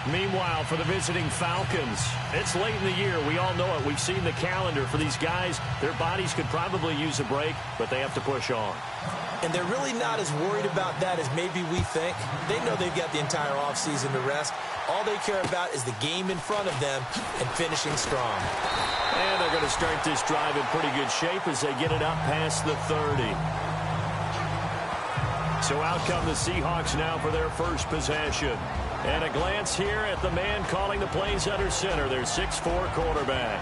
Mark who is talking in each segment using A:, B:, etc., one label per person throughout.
A: Meanwhile, for the visiting Falcons, it's late in the year. We all know it. We've seen the calendar for these guys. Their bodies could probably use a break, but they have to push on.
B: And they're really not as worried about that as maybe we think. They know they've got the entire offseason to rest. All they care about is the game in front of them and finishing strong.
A: And they're going to start this drive in pretty good shape as they get it up past the 30. So out come the Seahawks now for their first possession. And a glance here at the man calling the plays under center, their 6'4" quarterback.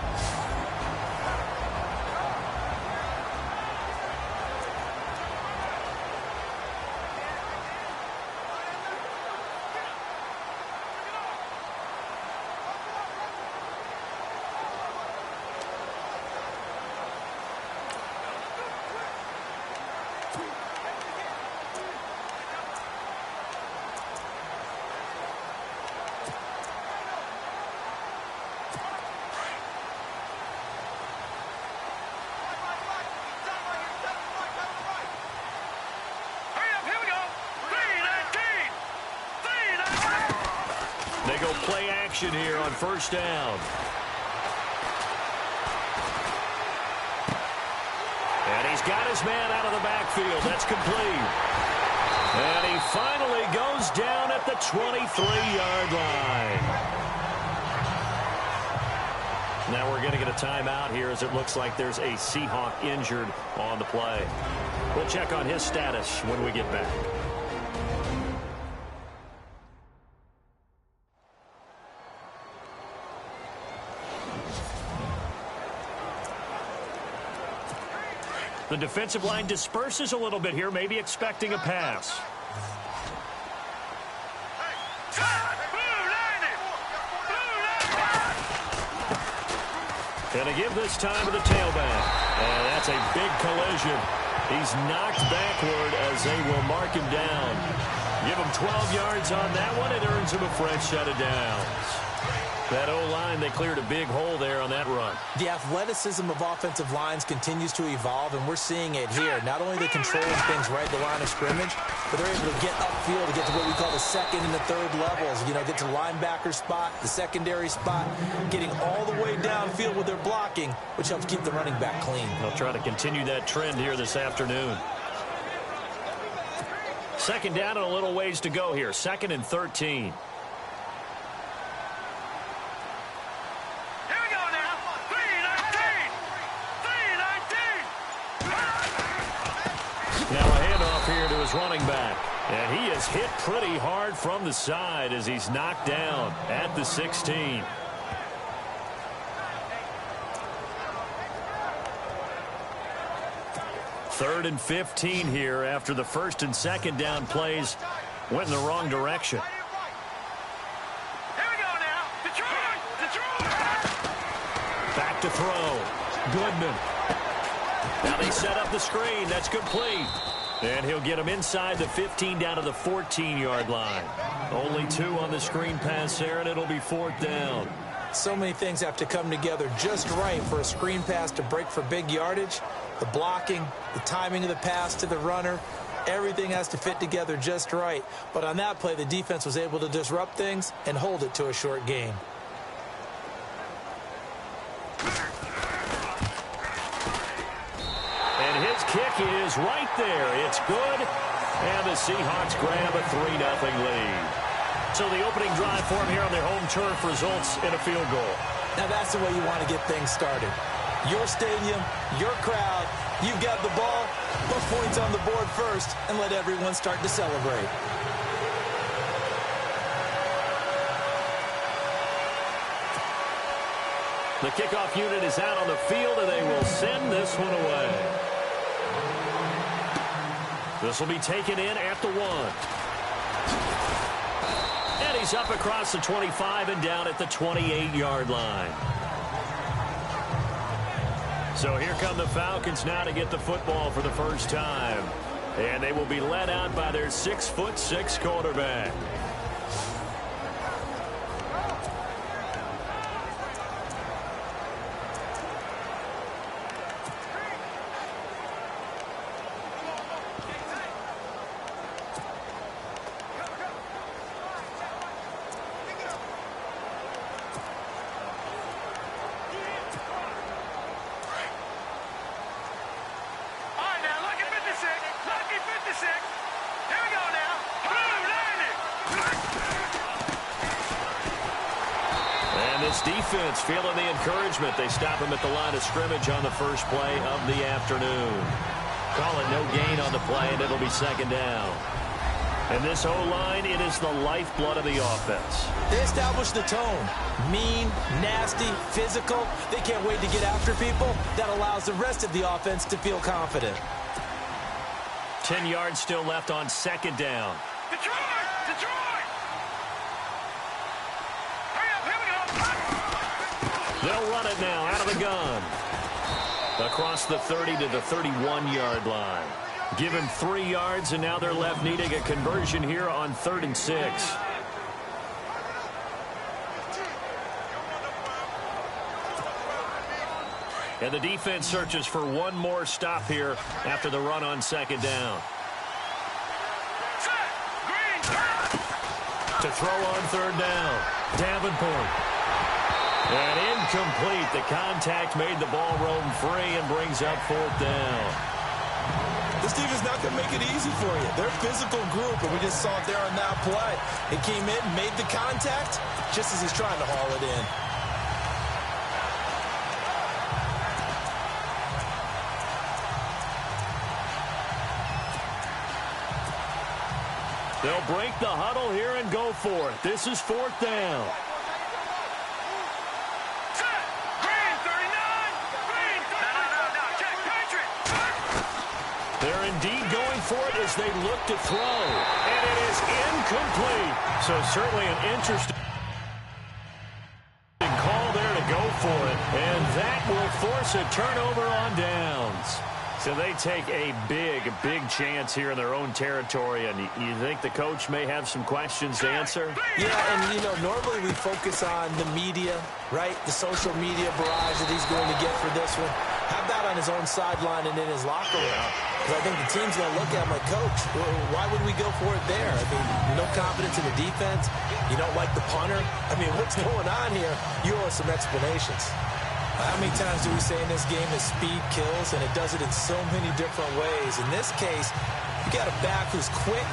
A: They go play action here on first down. And he's got his man out of the backfield. That's complete. And he finally goes down at the 23-yard line. Now we're going to get a timeout here as it looks like there's a Seahawk injured on the play. We'll check on his status when we get back. The defensive line disperses a little bit here, maybe expecting a pass. Gonna give this time to the tailback. And that's a big collision. He's knocked backward as they will mark him down. Give him 12 yards on that one. It earns him a fresh set of downs. That O-line, they cleared a big hole there on that run.
B: The athleticism of offensive lines continues to evolve, and we're seeing it here. Not only are they controlling things right at the line of scrimmage, but they're able to get upfield to get to what we call the second and the third levels. You know, get to the linebacker spot, the secondary spot, getting all the way downfield with their blocking, which helps keep the running back clean.
A: They'll try to continue that trend here this afternoon. Second down and a little ways to go here. 2nd and 13. Running back, and he is hit pretty hard from the side as he's knocked down at the 16. Third and 15 here after the first and second down plays went in the wrong direction.
C: Here we go now. Detroit!
A: Back to throw. Goodman. Now they set up the screen. That's complete. And he'll get him inside the 15 down to the 14-yard line. Only 2 on the screen pass there, and it'll be 4th down.
B: So many things have to come together just right for a screen pass to break for big yardage. The blocking, the timing of the pass to the runner, everything has to fit together just right. But on that play, the defense was able to disrupt things and hold it to a short gain.
A: His kick is right there. It's good. And the Seahawks grab a 3-0 lead. So the opening drive for him here on their home turf results in a field goal.
B: Now that's the way you want to get things started. Your stadium, your crowd, you've got the ball, put points on the board first, and let everyone start to celebrate.
A: The kickoff unit is out on the field, and they will send this one away. This will be taken in at the 1. And he's up across the 25 and down at the 28-yard line. So here come the Falcons now to get the football for the first time. And they will be led out by their 6'6" quarterback. this defense feeling the encouragement. They stop him at the line of scrimmage on the first play of the afternoon. Call it no gain on the play, and it'll be second down. And this O-line, it is the lifeblood of the offense.
B: They establish the tone. Mean, nasty, physical. They can't wait to get after people. That allows the rest of the offense to feel confident.
A: 10 yards still left on second down.
C: Detroit! Detroit! Hurry up, here we go!
A: They'll run it now out of the gun. Across the 30 to the 31-yard line. Give him 3 yards, and now they're left needing a conversion here on 3rd and 6. And the defense searches for one more stop here after the run on second down. To throw on 3rd down. Davenport. And incomplete. The contact made the ball roam free and brings up 4th down.
B: This team is not going to make it easy for you. They're a physical group, and we just saw it there on that play. It came in, made the contact, just as he's trying to haul it in.
A: They'll break the huddle here and go for it. This is 4th down. They're indeed going for it as they look to throw. And it is incomplete. So certainly an interesting call there to go for it. And that will force a turnover on downs. So they take a big chance here in their own territory. And you think the coach may have some questions to answer?
B: Yeah, and, you know, normally we focus on the media, right? The social media barrage that he's going to get for this one. How about on his own sideline and in his locker room? Because I think the team's going to look at him like, Coach, why would we go for it there? I mean, no confidence in the defense. You don't like the punter. I mean, what's going on here? You owe us some explanations. How many times do we say in this game that speed kills, and it does it in so many different ways? In this case, you got a back who's quick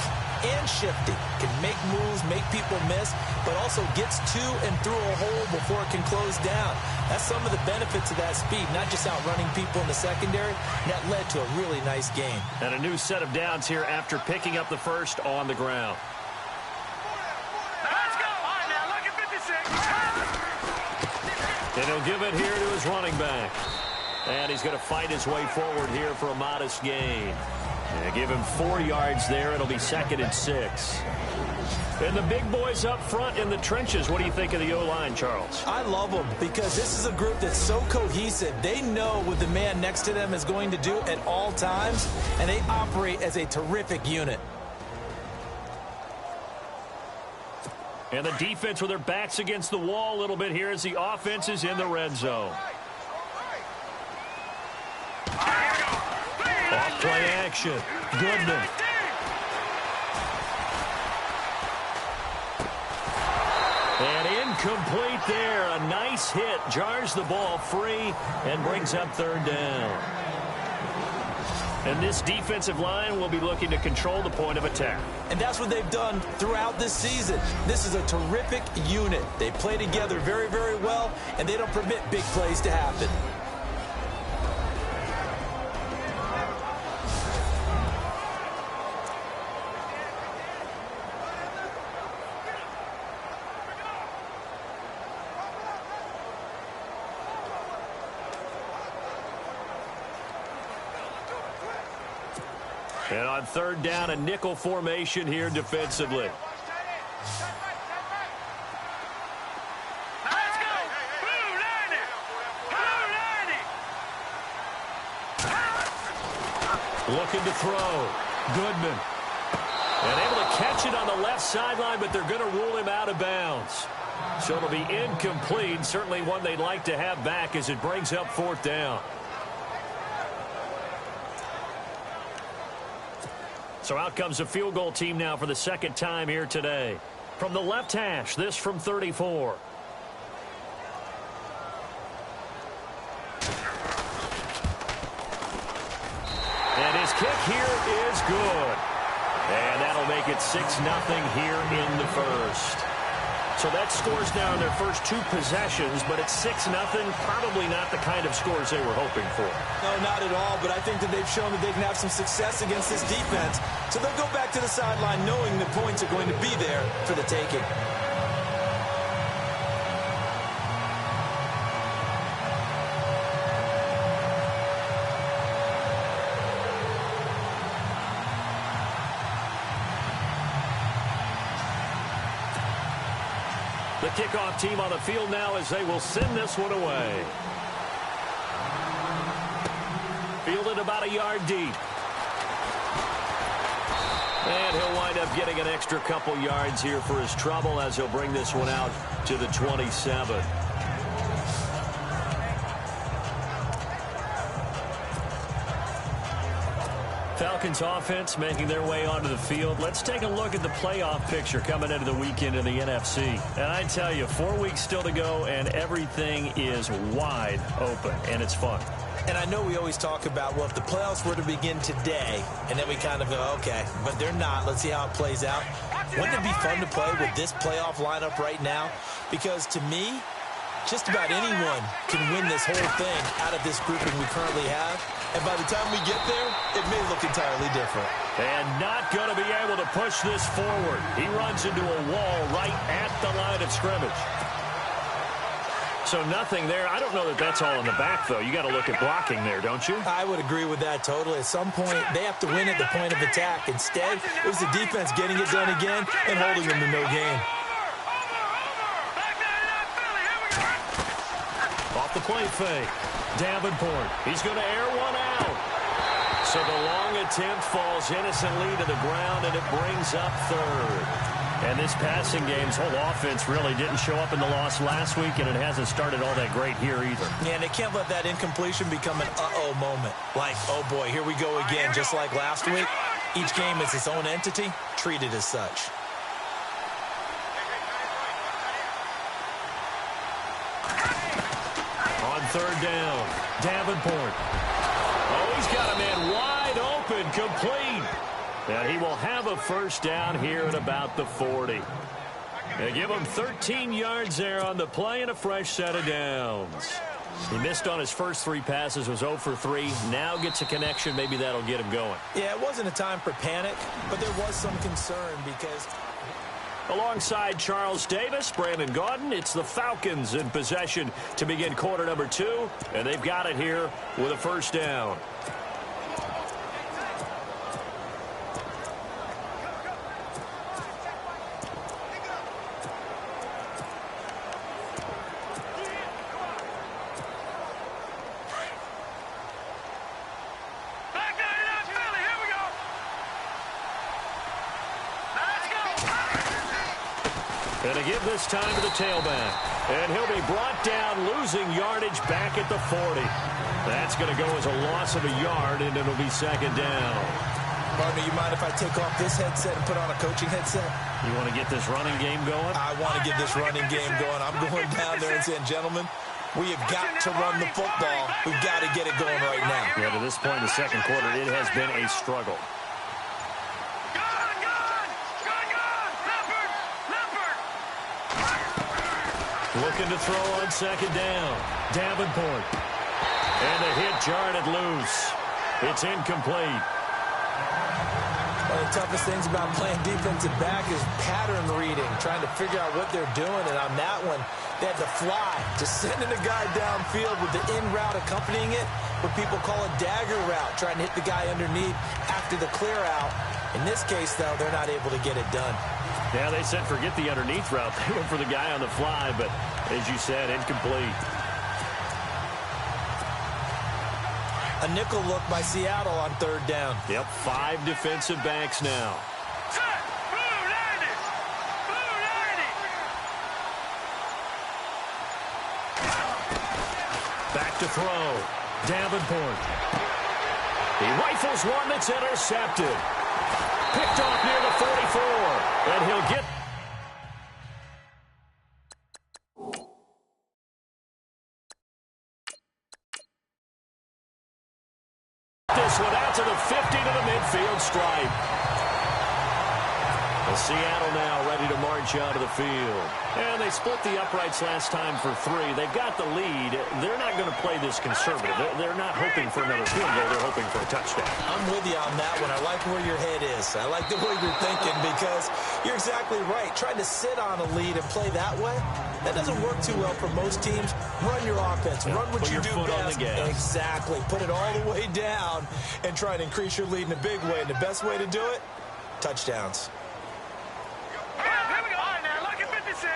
B: and shifty, can make moves, make people miss, but also gets to and through a hole before it can close down. That's some of the benefits of that speed, not just outrunning people in the secondary. That led to a really nice game.
A: And a new set of downs here after picking up the first on the ground.
C: Let's go! All right, now, look at 56.
A: And he'll give it here to his running back. And he's going to fight his way forward here for a modest gain. And give him 4 yards there. It'll be 2nd and 6. And the big boys up front in the trenches. What do you think of the O-line, Charles?
B: I love them because this is a group that's so cohesive. They know what the man next to them is going to do at all times, and they operate as a terrific unit.
A: And the defense with their backs against the wall a little bit here as the offense is in the red zone. Off play action. Goodman. And incomplete there. A nice hit. Jars the ball free and brings up 3rd down. And this defensive line will be looking to control the point of attack.
B: And that's what they've done throughout this season. This is a terrific unit. They play together very, very well, and they don't permit big plays to happen.
A: And on 3rd down, a nickel formation here defensively.
C: Let's go! Blue 90! Blue 90!
A: Looking to throw. Goodman. And able to catch it on the left sideline, but they're going to rule him out of bounds. So it'll be incomplete. Certainly one they'd like to have back as it brings up 4th down. So out comes a field goal team now for the 2nd time here today. From the left hash, this from 34. And his kick here is good. And that'll make it 6-0 here in the first. So that scores now in their first 2 possessions, but it's 6-0. Probably not the kind of scores they were hoping for.
B: No, not at all, but I think that they've shown that they can have some success against this defense. So they'll go back to the sideline knowing the points are going to be there for the taking.
A: The kickoff team on the field now as they will send this one away. Fielded about a yard deep. And he'll wind up getting an extra couple yards here for his trouble as he'll bring this one out to the 27. Falcons offense making their way onto the field. Let's take a look at the playoff picture coming into the weekend in the NFC. And I tell you, 4 weeks still to go, and everything is wide open, and it's fun.
B: And I know we always talk about, well, if the playoffs were to begin today, and then we kind of go, okay, but they're not. Let's see how it plays out. Wouldn't it be fun to play with this playoff lineup right now? Because to me, just about anyone can win this whole thing out of this grouping we currently have. And by the time we get there, it may look entirely different.
A: And not going to be able to push this forward. He runs into a wall right at the line of scrimmage. So nothing there. I don't know that that's all in the back, though. You got to look at blocking there, don't you?
B: I would agree with that totally. At some point, they have to win at the point of attack. Instead, it was the defense getting it done again and holding them to no gain.
A: Off the play fake. Davenport. He's going to air one out. So the long attempt falls innocently to the ground, and it brings up third. And this passing game's whole offense really didn't show up in the loss last week, and it hasn't started all that great here either.
B: Yeah, and they can't let that incompletion become an uh-oh moment. Like, oh boy, here we go again, just like last week. Each game is its own entity, treated as such.
A: On third down, Davenport. Oh, he's got a man wide open, complete. And he will have a first down here at about the 40. They give him 13 yards there on the play and a fresh set of downs. He missed on his first 3 passes, was 0 for 3. Now gets a connection. Maybe that'll get him going.
B: Yeah, it wasn't a time for panic, but there was some concern because...
A: Alongside Charles Davis, Brandon Gaudin, it's the Falcons in possession to begin quarter number 2, and they've got it here with a first down. And to give this time to the tailback. And he'll be brought down, losing yardage back at the 40. That's going to go as a loss of a yard, and it'll be second down.
B: Partner, you mind if I take off this headset and put on a coaching headset?
A: You want to get this running game going?
B: I want to get this running game going. I'm going down there and saying, gentlemen, we have got to run the football. We've got to get it going right now.
A: Yeah, to this point in the second quarter, it has been a struggle. Looking to throw on second down. Davenport. And the hit jarred it loose. It's incomplete.
B: One of the toughest things about playing defensive back is pattern reading, trying to figure out what they're doing. And on that one, they had to fly, just sending a guy downfield with the in route accompanying it, what people call a dagger route, trying to hit the guy underneath after the clear out. In this case, though, they're not able to get it done.
A: Yeah, they said forget the underneath route. They went for the guy on the fly, but as you said, incomplete.
B: A nickel look by Seattle on third down.
A: Yep, 5 defensive backs now. Back to throw. Davenport. He rifles one that's intercepted. Picked off near the 44. And he'll get... this one out to the 50 to the midfield stripe. Well, Seattle now ready to march pitch out of the field. And they split the uprights last time for 3. They've got the lead. They're not going to play this conservative. They're not hoping for another field goal. They're hoping for a touchdown.
B: I'm with you on that one. I like where your head is. I like the way you're thinking because you're exactly right. Trying to sit on a lead and play that way, that doesn't work too well for most teams. Run your offense. Run what you do best. Exactly. Put it all the way down and try and increase your lead in a big way. And the best way to do it, touchdowns.
C: Here we go. All right, now, look at 56.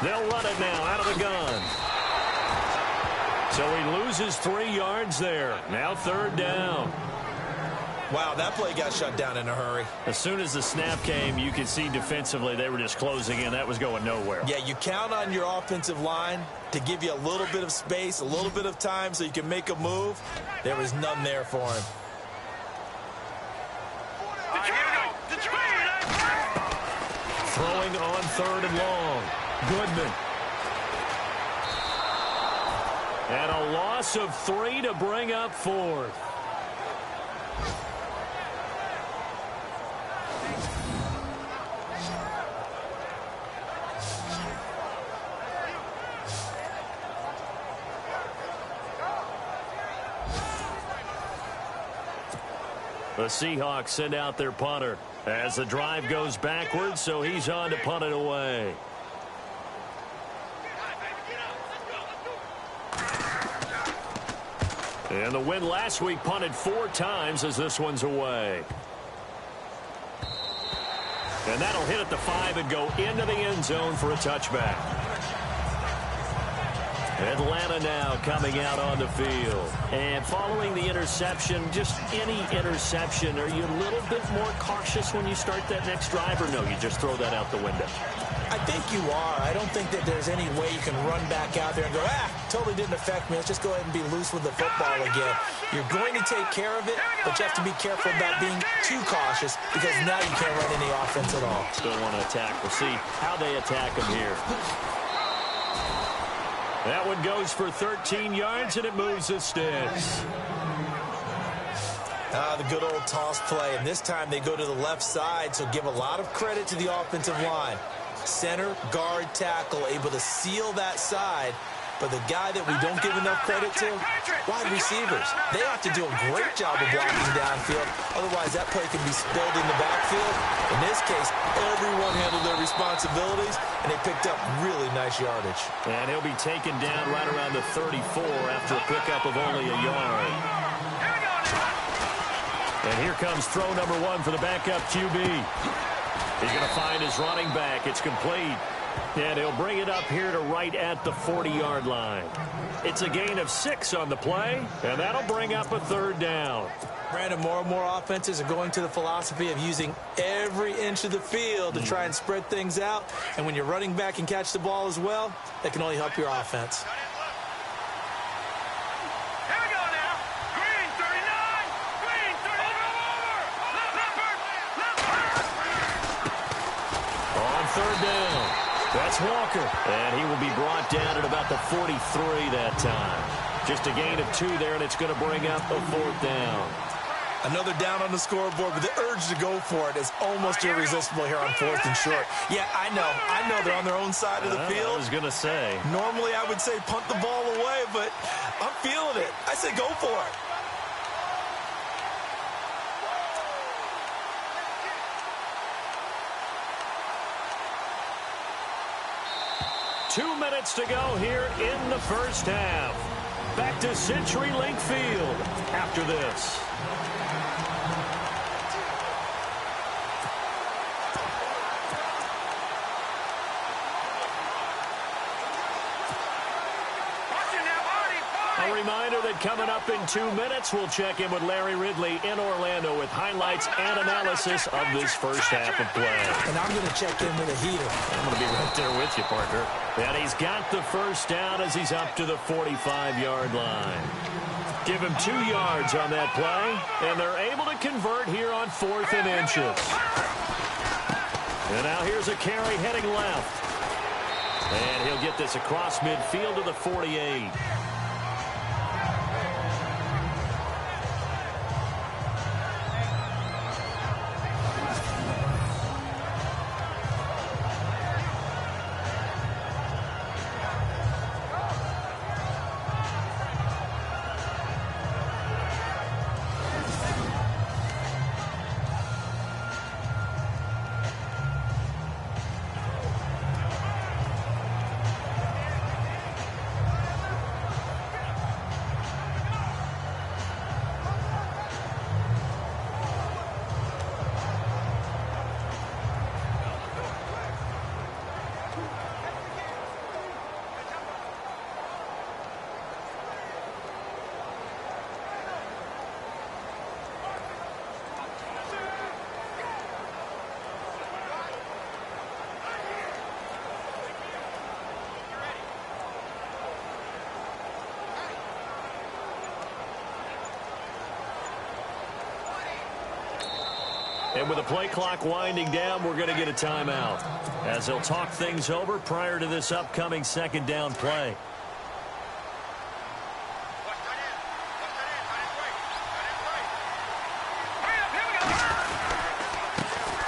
A: They'll run it now out of the gun. So he loses 3 yards there. Now 3rd down.
B: Wow, that play got shut down in a hurry.
A: As soon as the snap came, you could see defensively they were just closing in. That was going nowhere.
B: Yeah, you count on your offensive line to give you a little bit of space, a little bit of time so you can make a move. There was none there for him.
A: Throwing on 3rd and long. Goodman. And a loss of 3 to bring up 4th. The Seahawks send out their punter as the drive goes backwards, so he's on to punt it away. And the win last week punted 4 times as this one's away. And that'll hit at the 5 and go into the end zone for a touchback. Atlanta now coming out on the field. And following the interception, just any interception, are you a little bit more cautious when you start that next drive, or no, you just throw that out the window?
B: I think you are. I don't think that there's any way you can run back out there and go, totally didn't affect me. Let's just go ahead and be loose with the football again. You're going to take care of it, but you have to be careful about being too cautious because now you can't run any offense at all.
A: Still want to attack. We'll see how they attack them here. That one goes for 13 yards, and it moves the sticks.
B: The good old toss play, and this time they go to the left side, so give a lot of credit to the offensive line. Center, guard, tackle, able to seal that side. But the guy that we don't give enough credit to, wide receivers. They have to do a great job of blocking downfield. Otherwise, that play can be spilled in the backfield. In this case, everyone handled their responsibilities, and they picked up really nice yardage.
A: And he'll be taken down right around the 34 after a pickup of only a yard. And here comes throw number 1 for the backup QB. He's going to find his running back. It's complete. And he'll bring it up here to right at the 40-yard line. It's a gain of 6 on the play, and that'll bring up a 3rd down.
B: Brandon, more and more offenses are going to the philosophy of using every inch of the field to try and spread things out. And when you're running back and catch the ball as well, that can only help your offense.
C: Here we go now. Green 39. Green 39.
A: On 3rd down. That's Walker, and he will be brought down at about the 43 that time. Just a gain of 2 there, and it's going to bring up a 4th down.
B: Another down on the scoreboard, but the urge to go for it is almost irresistible here on 4th and short. Yeah, I know they're on their own side of the field.
A: I was going to say.
B: Normally I would say punt the ball away, but I'm feeling it. I say go for it.
A: Two minutes to go here in the first half. Back to CenturyLink Field after this. A reminder that coming up in 2 minutes, we'll check in with Larry Ridley in Orlando with highlights and analysis of this first half of play.
B: And I'm going to check in with a heater.
A: I'm going to be right there with you, Parker. And he's got the first down as he's up to the 45-yard line. Give him 2 yards on that play, and they're able to convert here on 4th and inches. And now here's a carry heading left. And he'll get this across midfield to the 48. And with the play clock winding down, we're going to get a timeout as they'll talk things over prior to this upcoming second down play.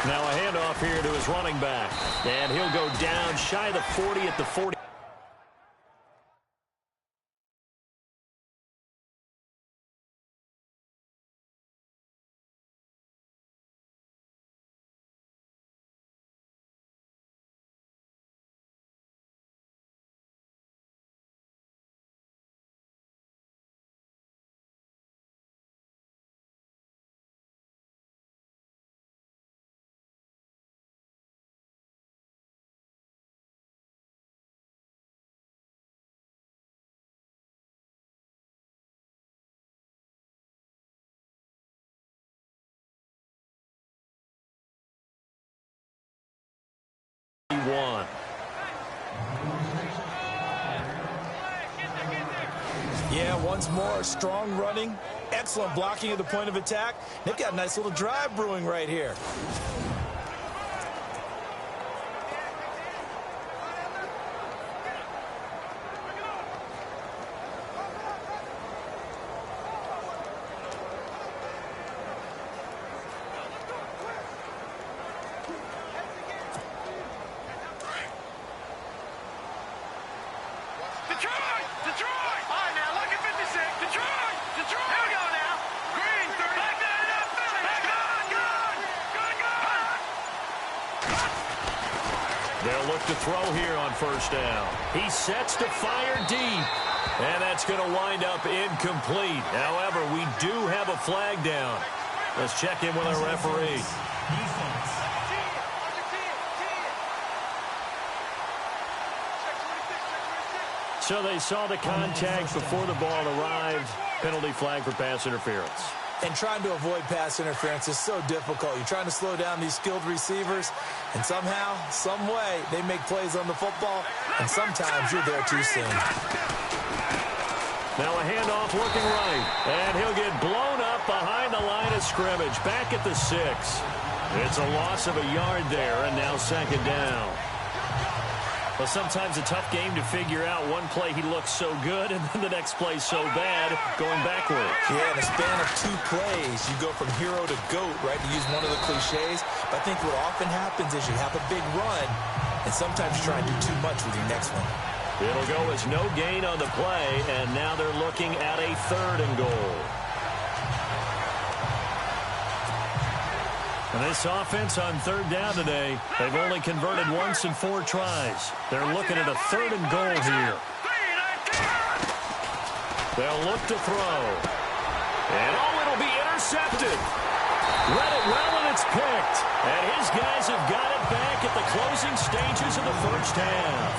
A: Now a handoff here to his running back. And he'll go down shy of the 40 at the 40.
B: Yeah, once more, strong running, excellent blocking at the point of attack. They've got a nice little drive brewing right here.
A: They'll look to throw here on first down. He sets to fire deep. And that's going to wind up incomplete. However, we do have a flag down. Let's check in with our referee. So they saw the contact before the ball arrived. Penalty flag for pass interference.
B: And trying to avoid pass interference is so difficult. You're trying to slow down these skilled receivers, and somehow, some way, they make plays on the football, and sometimes you're there too soon.
A: Now a handoff looking right, and he'll get blown up behind the line of scrimmage, back at the 6. It's a loss of a yard there, and now second down. Well, sometimes a tough game to figure out. One play he looks so good, and then the next play so bad, going backwards.
B: Yeah, in a span of 2 plays, you go from hero to GOAT, right, to use one of the cliches. But I think what often happens is you have a big run, and sometimes you try and do too much with your next one.
A: It'll go as no gain on the play, and now they're looking at a 3rd and goal. And this offense on 3rd down today, they've only converted once in 4 tries. They're looking at a 3rd and goal here. They'll look to throw. And it'll be intercepted. Read it well, and it's picked. And his guys have got it back at the closing stages of the first half.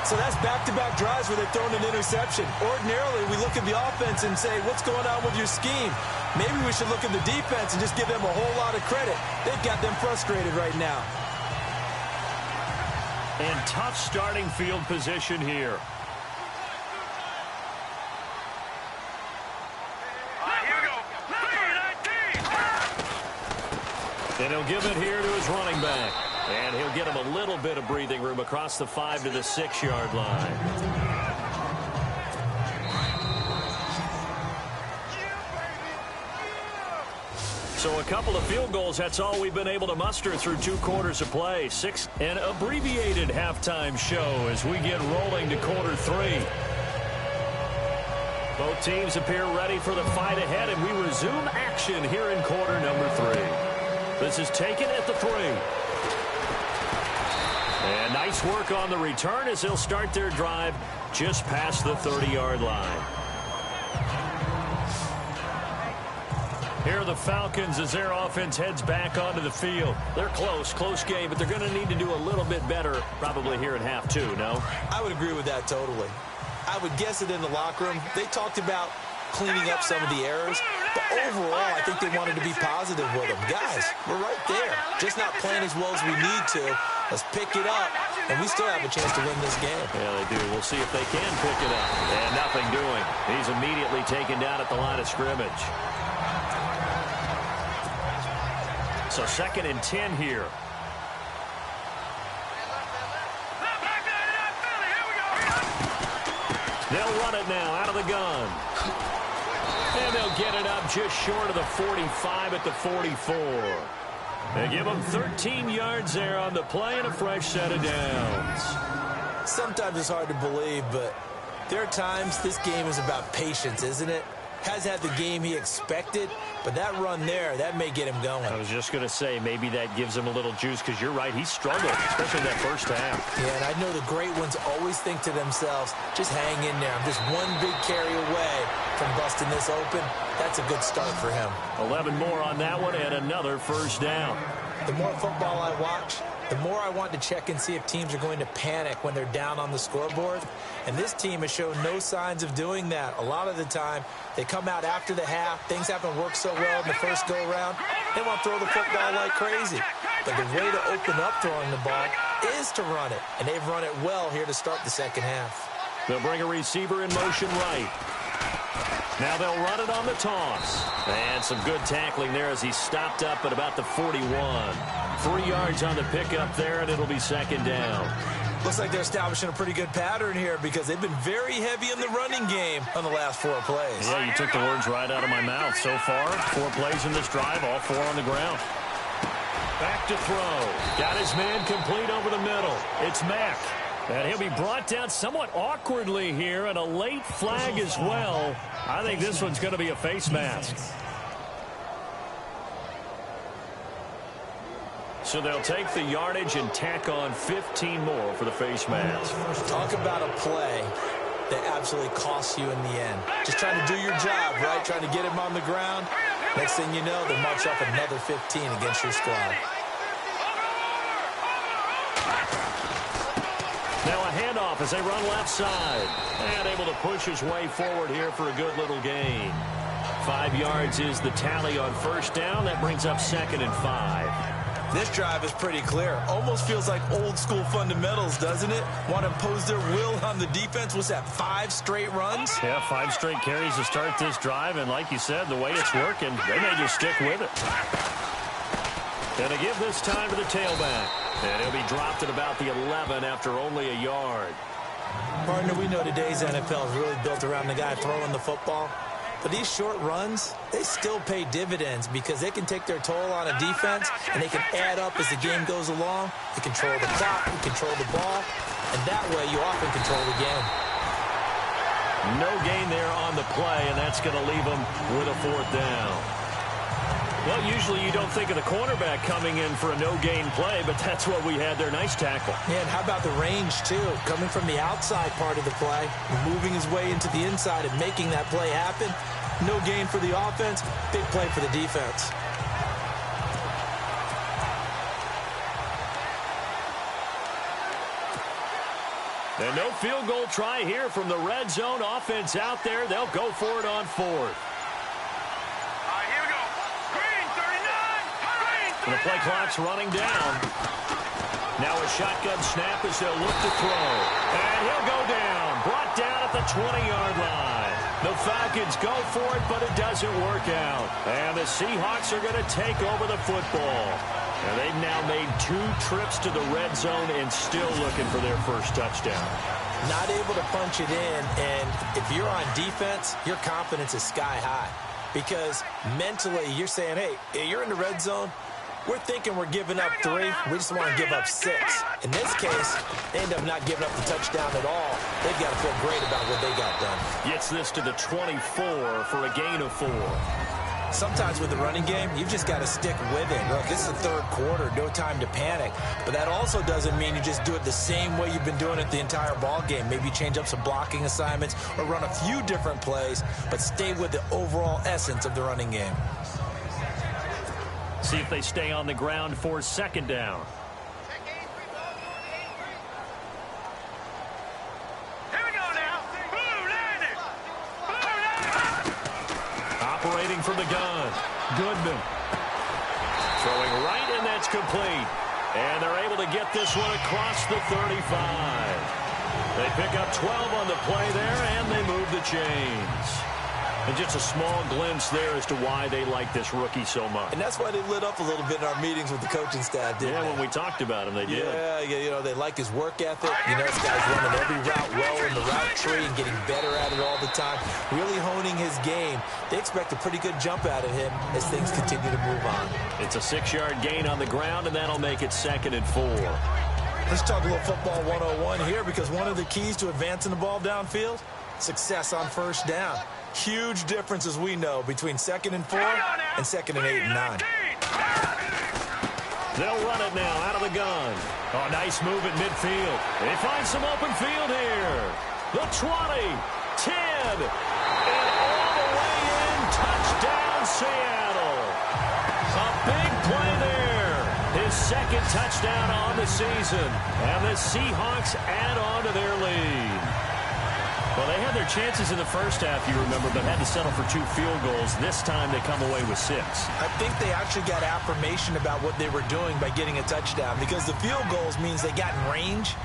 B: So that's back-to-back drives where they've thrown an interception. Ordinarily, we look at the offense and say, what's going on with your scheme? Maybe we should look at the defense and just give them a whole lot of credit. They've got them frustrated right now.
A: And tough starting field position here.
C: Here we go.
A: And he'll give it here to his running back. And he'll get him a little bit of breathing room across the 5 to the 6-yard line. So a couple of field goals, that's all we've been able to muster through 2 quarters of play. 6, an abbreviated halftime show as we get rolling to quarter 3. Both teams appear ready for the fight ahead, and we resume action here in quarter number 3. This is taken at the 3. And nice work on the return as they'll start their drive just past the 30-yard line. Here are the Falcons as their offense heads back onto the field. They're close game, but they're going to need to do a little bit better probably here in half 2, no?
B: I would agree with that totally. I would guess it in the locker room. They talked about cleaning up some of the errors, but overall, I think they wanted to be positive with them. Guys, we're right there. Just not playing as well as we need to. Let's pick it up, and we still have a chance to win this game.
A: Yeah, they do. We'll see if they can pick it up. And nothing doing. He's immediately taken down at the line of scrimmage. So 2nd and 10 here. They'll run it now out of the gun. And they'll get it up just short of the 45 at the 44. They give them 13 yards there on the play and a fresh set of downs.
B: Sometimes it's hard to believe, but there are times this game is about patience, isn't it? Has had the game he expected, but that run there, that may get him going.
A: I was just going to say, maybe that gives him a little juice, because you're right, he struggled, especially that first half.
B: Yeah, and I know the great ones always think to themselves, just hang in there. I'm just one big carry away from busting this open. That's a good start for him.
A: 11 more on that one, and another first down.
B: The more football I watch, the more I want to check and see if teams are going to panic when they're down on the scoreboard. And this team has shown no signs of doing that. A lot of the time, they come out after the half. Things haven't worked so well in the first go-around. They want to throw the football like crazy. But the way to open up throwing the ball is to run it. And they've run it well here to start the second half.
A: They'll bring a receiver in motion right. Now they'll run it on the toss. And some good tackling there as he stopped up at about the 41. 3 yards on the pickup there, and it'll be 2nd down.
B: Looks like they're establishing a pretty good pattern here because they've been very heavy in the running game on the last 4 plays.
A: Yeah, you took the words right out of my mouth. So far, 4 plays in this drive, all 4 on the ground. Back to throw. Got his man complete over the middle. It's Mack. And he'll be brought down somewhat awkwardly here, and a late flag as well. I think this one's going to be a face mask. So they'll take the yardage and tack on 15 more for the face mask.
B: Talk about a play that absolutely costs you in the end. Just trying to do your job, right? Trying to get him on the ground. Next thing you know, they march up another 15 against your squad.
A: Now a handoff as they run left side. And able to push his way forward here for a good little gain. 5 yards is the tally on first down. That brings up 2nd and 5.
B: This drive is pretty clear. Almost feels like old school fundamentals, doesn't it? Want to impose their will on the defense. Was that 5 straight runs?
A: Yeah, 5 straight carries to start this drive. And like you said, the way it's working, they may just stick with it. And to give this time to the tailback. And he'll be dropped at about the 11 after only a yard.
B: Partner, we know today's NFL is really built around the guy throwing the football. But these short runs, they still pay dividends because they can take their toll on a defense and they can add up as the game goes along. They control the clock, they control the ball, and that way you often control the game.
A: No gain there on the play, and that's going to leave them with a 4th down. Well, usually you don't think of the cornerback coming in for a no-gain play, but that's what we had there. Nice tackle.
B: Yeah, and how about the range, too? Coming from the outside part of the play, moving his way into the inside and making that play happen. No gain for the offense, big play for the defense.
A: And no field goal try here from the red zone offense out there. They'll go for it on 4th. And the play clock's running down. Now a shotgun snap as they'll look to throw. And he'll go down. Brought down at the 20-yard line. The Falcons go for it, but it doesn't work out. And the Seahawks are going to take over the football. And they've now made 2 trips to the red zone and still looking for their first touchdown.
B: Not able to punch it in, and if you're on defense, your confidence is sky high. Because mentally, you're saying, hey, you're in the red zone. We're thinking we're giving up 3. We just want to give up 6. In this case, they end up not giving up the touchdown at all. They've got to feel great about what they got done.
A: Gets this to the 24 for a gain of 4.
B: Sometimes with the running game, you've just got to stick with it. Look, this is the 3rd quarter, no time to panic. But that also doesn't mean you just do it the same way you've been doing it the entire ball game. Maybe change up some blocking assignments or run a few different plays, but stay with the overall essence of the running game.
A: See if they stay on the ground for 2nd down.
C: Here we go now. Blue landed.
A: Operating from the gun. Goodman. Throwing right, and that's complete. And they're able to get this one across the 35. They pick up 12 on the play there, and they move the chains. And just a small glimpse there as to why they like this rookie so much.
B: And that's why they lit up a little bit in our meetings with the coaching staff, didn't they?
A: When we talked about him, they did.
B: Yeah, they like his work ethic. This guy's running every route well in the route tree and getting better at it all the time, really honing his game. They expect a pretty good jump out of him as things continue to move on.
A: It's a 6-yard gain on the ground, and that'll make it 2nd and 4.
B: Let's talk a little football 101 here, because one of the keys to advancing the ball downfield, success on first down. Huge difference, as we know, between 2nd and 4 and 2nd and 8 and 9.
A: They'll run it now out of the gun. Oh, nice move at midfield. They find some open field here. The 20, 10, and all the way in. Touchdown, Seattle. A big play there. His 2nd touchdown on the season. And the Seahawks add on to their lead. Well, they had their chances in the first half, you remember, but had to settle for 2 field goals. This time they come away with 6.
B: I think they actually got affirmation about what they were doing by getting a touchdown, because the field goals means they got in range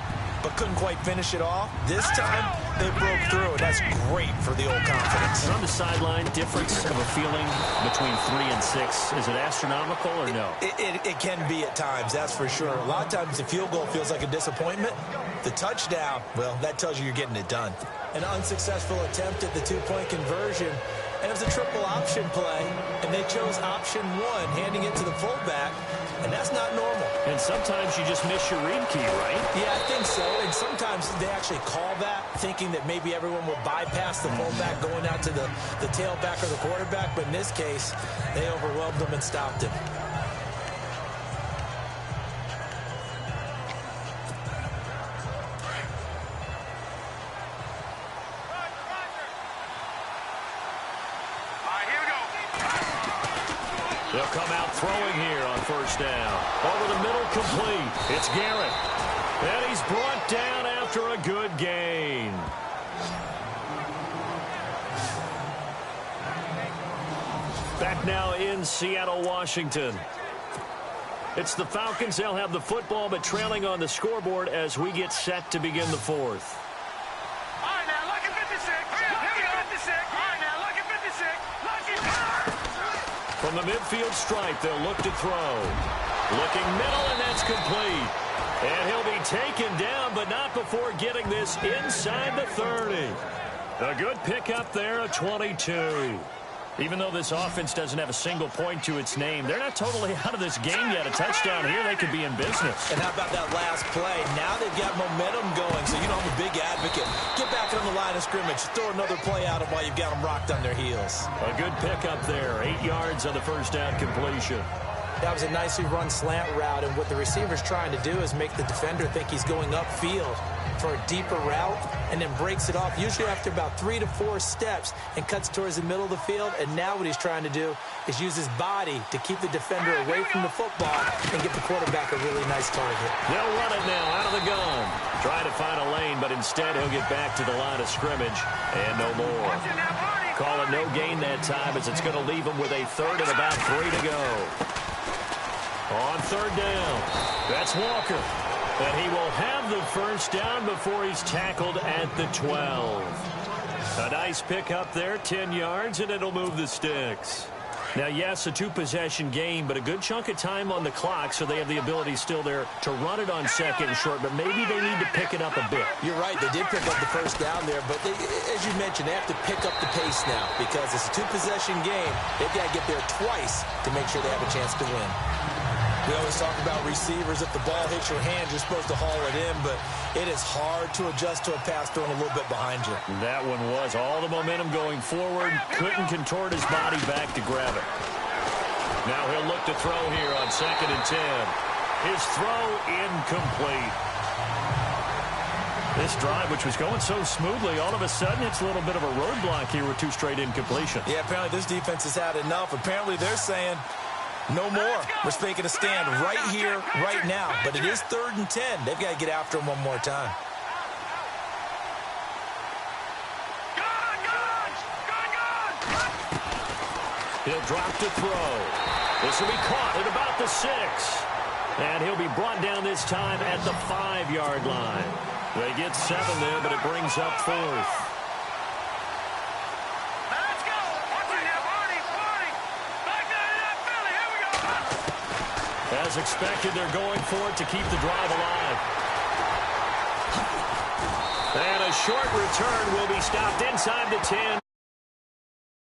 B: but couldn't quite finish it off. This time they broke through, and that's great for the old confidence.
A: And on the sideline, difference of a feeling between 3 and 6. Is it astronomical or no?
B: It can be at times, that's for sure. A lot of times the field goal feels like a disappointment. The touchdown, well, that tells you you're getting it done. An unsuccessful attempt at the 2-point conversion, and it was a triple option play, and they chose option 1, handing it to the fullback, and that's not normal.
A: And sometimes you just miss your read key, right?
B: Yeah, I think so, and sometimes they actually call that, thinking that maybe everyone will bypass the fullback going out to the tailback or the quarterback, but in this case, they overwhelmed him and stopped him.
A: They'll come out throwing here on first down. Over the middle, complete. It's Garrett. And he's brought down after a good gain. Back now in Seattle, Washington. It's the Falcons. They'll have the football, but trailing on the scoreboard as we get set to begin the 4th. From the midfield stripe, they'll look to throw. Looking middle, and that's complete. And he'll be taken down, but not before getting this inside the 30. A good pickup there, a 22. Even though this offense doesn't have a single point to its name, they're not totally out of this game yet. A touchdown here, they could be in business.
B: And how about that last play? Now they've got momentum going, so I'm a big advocate. Get back on the line of scrimmage. Throw another play out of while you've got them rocked on their heels.
A: A good pickup there. 8 yards on the first down completion.
B: That was a nicely run slant route, and what the receiver's trying to do is make the defender think he's going upfield for a deeper route, and then breaks it off, usually after about 3 to 4 steps, and cuts towards the middle of the field. And now what he's trying to do is use his body to keep the defender away from the football and give the quarterback a really nice target.
A: They'll run it now out of the gun. Try to find a lane, but instead he'll get back to the line of scrimmage, and no more. Call it no gain that time, as it's going to leave him with a 3rd and about 3 to go. On 3rd down, that's Walker. And he will have the first down before he's tackled at the 12. A nice pickup there, 10 yards, and it'll move the sticks. Now, yes, a 2-possession game, but a good chunk of time on the clock, so they have the ability still there to run it on 2nd and short, but maybe they need to pick it up a bit.
B: You're right, they did pick up the first down there, but as you mentioned, they have to pick up the pace now, because it's a 2-possession game. They've got to get there twice to make sure they have a chance to win. We always talk about receivers. If the ball hits your hand, you're supposed to haul it in, but it is hard to adjust to a pass thrown a little bit behind you.
A: That one was all the momentum going forward. Couldn't contort his body back to grab it. Now he'll look to throw here on 2nd and 10. His throw incomplete. This drive, which was going so smoothly, all of a sudden it's a little bit of a roadblock here with 2 straight incompletions.
B: Yeah, apparently this defense has had enough. Apparently they're saying, no more. We're making a stand right here, right now. But it is 3rd and 10. They've got to get after him one more time.
A: He'll drop to throw. This will be caught at about the 6. And he'll be brought down this time at the 5-yard line. They get 7 there, but it brings up 4th.
C: Let's go.
A: As expected, they're going for it to keep the drive alive. And a short return will be stopped inside the 10.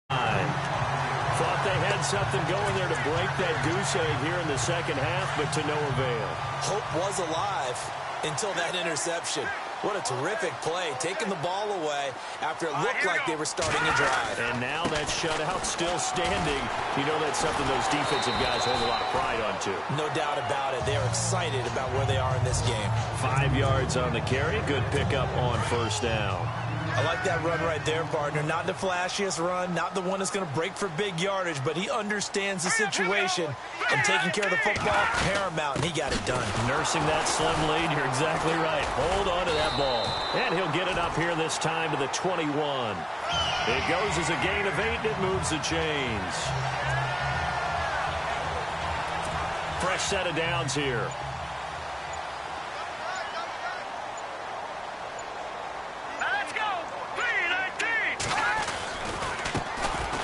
A: Thought they had something going there to break that goose egg here in the second half, but to no avail.
B: Hope was alive until that interception. What a terrific play, taking the ball away after it looked like they were starting a drive.
A: And now that shutout still standing. You know that's something those defensive guys hold a lot of pride on, too.
B: No doubt about it. They're excited about where they are in this game.
A: 5 yards on the carry. Good pickup on first down.
B: I like that run right there, partner. Not the flashiest run, not the one that's going to break for big yardage, but he understands the situation, and taking care of the football, paramount, and he got it done.
A: Nursing that slim lead, you're exactly right. Hold on to that ball. And he'll get it up here this time to the 21. It goes as a gain of 8, and it moves the chains. Fresh set of downs here.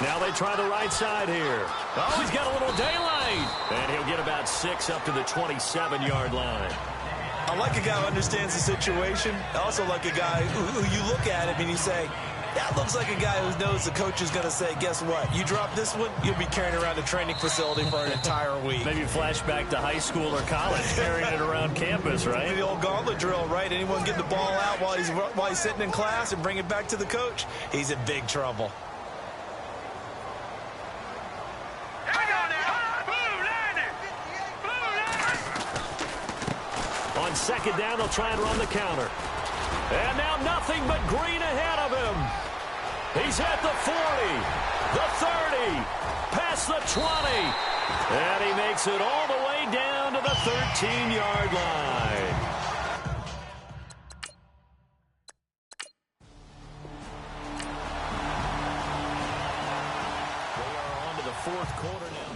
A: Now they try the right side here. Oh, he's got a little daylight. And he'll get about 6 up to the 27-yard line.
B: I like a guy who understands the situation. I also like a guy who you look at him and you say, that looks like a guy who knows the coach is going to say, guess what? You drop this one, you'll be carrying around a training facility for an entire week.
A: Maybe flashback to high school or college, carrying it around campus, right?
B: The old gauntlet drill, right? Anyone get the ball out while he's sitting in class and bring it back to the coach, he's in big trouble.
A: On second down, they'll try and run the counter. And now nothing but green ahead of him. He's at the 40, the 30, past the 20. And he makes it all the way down to the 13-yard line. They are on to the fourth quarter now.